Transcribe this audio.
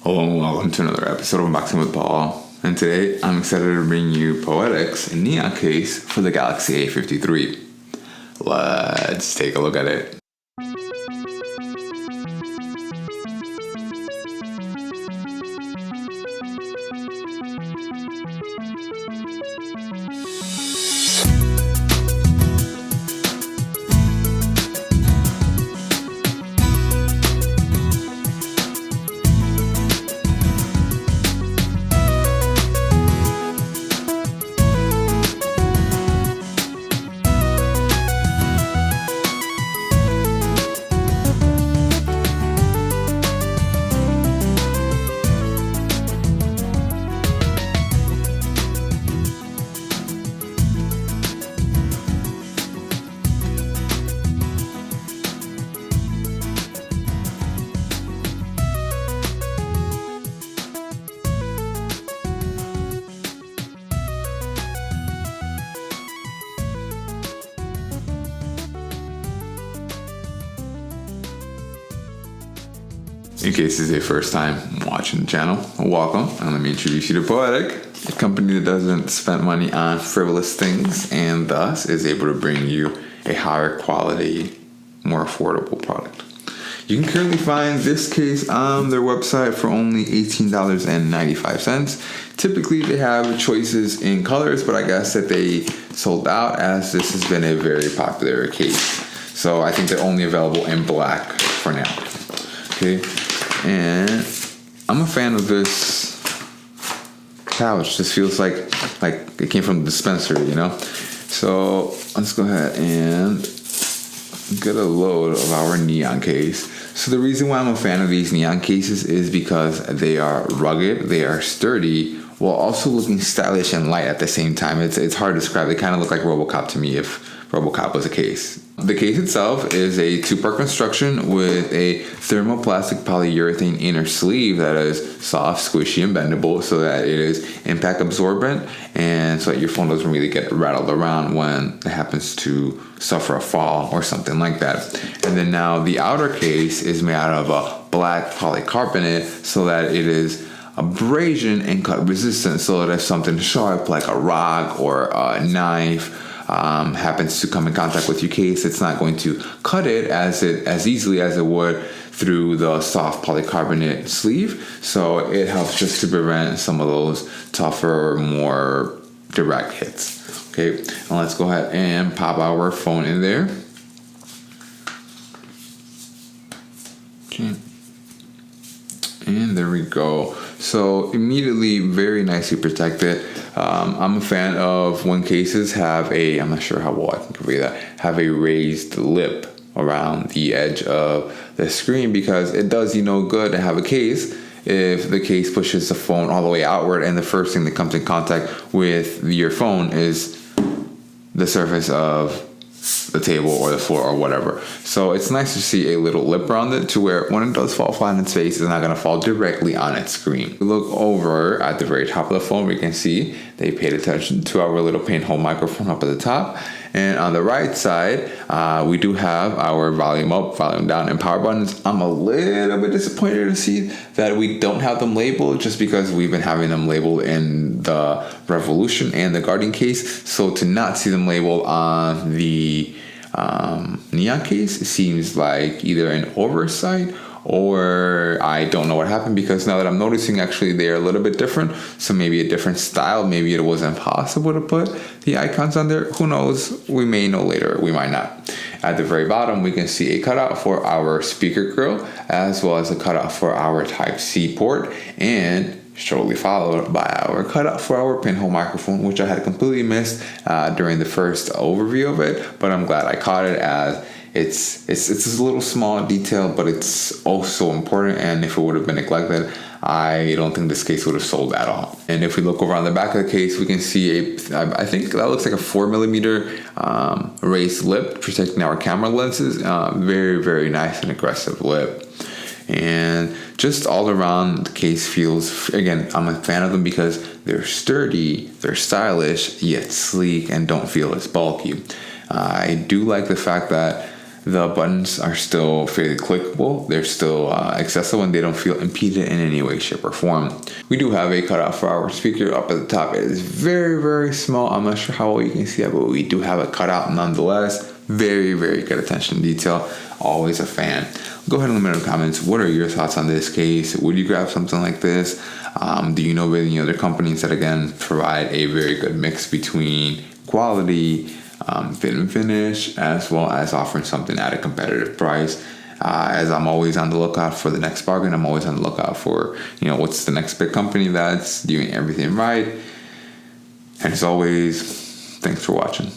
Hello and welcome to another episode of Unboxing with Paul. And today I'm excited to bring you Poetics Neon Case for the Galaxy A53. Let's take a look at it. In case this is your first time watching the channel, welcome, and let me introduce you to Poetic, a company that doesn't spend money on frivolous things and thus is able to bring you a higher quality, more affordable product. You can currently find this case on their website for only $18.95. Typically they have choices in colors, but I guess that they sold out as this has been a very popular case. So I think they're only available in black for now. Okay. And I'm a fan of this pouch. This feels like it came from the dispensary, you know? So let's go ahead and get a load of our neon case. So the reason why I'm a fan of these neon cases is because they are rugged, they are sturdy, while also looking stylish and light at the same time. It's hard to describe. They kind of look like RoboCop to me if RoboCop was a case. The case itself is a two-part construction with a thermoplastic polyurethane inner sleeve that is soft, squishy, and bendable so that it is impact absorbent and so that your phone doesn't really get rattled around when it happens to suffer a fall or something like that. And then now the outer case is made out of a black polycarbonate so that it is abrasion and cut resistant, so that if something sharp like a rock or a knife happens to come in contact with your case, it's not going to cut it as easily as it would through the soft polycarbonate sleeve. So it helps just to prevent some of those tougher, more direct hits. Okay, now let's go ahead and pop our phone in there. Okay. And there we go. So immediately very nicely protected. I'm a fan of when cases have I'm not sure how well I can convey that, have a raised lip around the edge of the screen, because it does you no good to have a case if the case pushes the phone all the way outward and the first thing that comes in contact with your phone is the surface of the table or the floor or whatever. So it's nice to see a little lip around it to where when it does fall flat on its face, it's not going to fall directly on its screen. We look over at the very top of the phone, we can see they paid attention to our little pinhole microphone up at the top. And on the right side, we do have our volume up, volume down, and power buttons. I'm a little bit disappointed to see that we don't have them labeled, just because we've been having them labeled in the Revolution and the Guardian case. So to not see them labeled on the neon case seems like either an oversight or I don't know what happened, because now that I'm noticing actually they're a little bit different. So maybe a different style. Maybe it wasn't possible to put the icons on there. Who knows? We may know later. We might not. At the very bottom, we can see a cutout for our speaker grill, as well as a cutout for our Type-C port, and shortly followed by our cutout for our pinhole microphone, which I had completely missed during the first overview of it, but I'm glad I caught it, as it's a little small detail, but it's also important, and if it would have been neglected, I don't think this case would have sold at all. And if we look over on the back of the case, we can see I think that looks like a 4mm raised lip protecting our camera lenses. Very, very nice and aggressive lip. And just all around, the case feels, again, I'm a fan of them because they're sturdy, they're stylish, yet sleek, and don't feel as bulky. I do like the fact that The buttons are still fairly clickable. They're still accessible, and they don't feel impeded in any way, shape, or form. We do have a cutout for our speaker up at the top. It is very, very small. I'm not sure how well you can see that, but we do have a cutout nonetheless. Very, very good attention to detail. Always a fan. Go ahead and let me know in the comments. What are your thoughts on this case? Would you grab something like this? Do you know of any other companies that, again, provide a very good mix between quality, fit and finish, as well as offering something at a competitive price? As I'm always on the lookout for the next bargain, I'm always on the lookout for, what's the next big company that's doing everything right. And as always, thanks for watching.